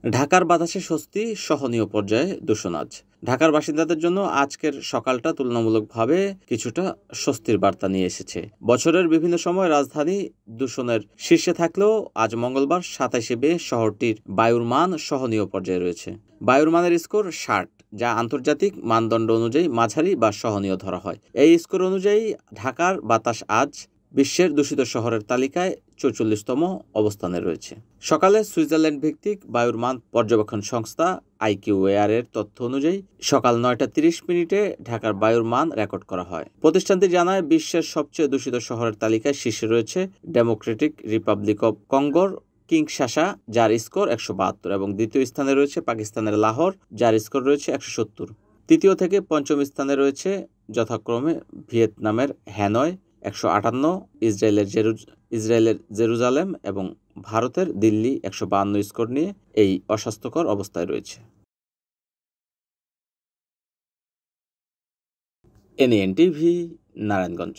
ঢাকার বাতাসে স্বস্তি, সহনীয় পর্যায়ে দূষণ আজ। ঢাকার বাসিন্দাদের জন্য আজকের সকালটা তুলনামূলকভাবে কিছুটা স্বস্তির বার্তা নিয়ে এসেছে। বছরের বিভিন্ন সময় রাজধানী দূষণের শীর্ষে থাকলেও আজ মঙ্গলবার ২৭শে মে শহরটির বায়ুর মান সহনীয় পর্যায়ে রয়েছে। বায়ুর মানের স্কোর ৬০, যা আন্তর্জাতিক মানদণ্ড অনুযায়ী মাঝারি বা সহনীয় ধরা হয়। এই স্কোর অনুযায়ী ঢাকার বাতাস আজ বিশ্বের দূষিত শহরের তালিকায় ৪৪তম অবস্থানে রয়েছে। সকালে সুইজারল্যান্ড ভিত্তিক বায়ুর মান পর্যবেক্ষণ সংস্থা আইকিউএয়ার-এর তথ্য অনুযায়ী সকাল ৯টা ৩০ মিনিটে ঢাকার বায়ুর মান রেকর্ড করা হয়। প্রতিষ্ঠানটি জানায়, বিশ্বের সবচেয়ে দূষিত শহরের তালিকায় শীর্ষে রয়েছে ডেমোক্রেটিক রিপাবলিক অব কঙ্গোর কিংশাসা, যার স্কোর ১৭২, এবং দ্বিতীয় স্থানে রয়েছে পাকিস্তানের লাহোর, যার স্কোর রয়েছে ১৭০। তৃতীয় থেকে পঞ্চম স্থানে রয়েছে যথাক্রমে ভিয়েতনামের হ্যানয় ১৫৮, ইসরায়েলের জেরুজালেম এবং ভারতের দিল্লি ১৫২ স্কোর নিয়ে এই অস্বাস্থ্যকর অবস্থায় রয়েছে। NN TV, Narayanganj.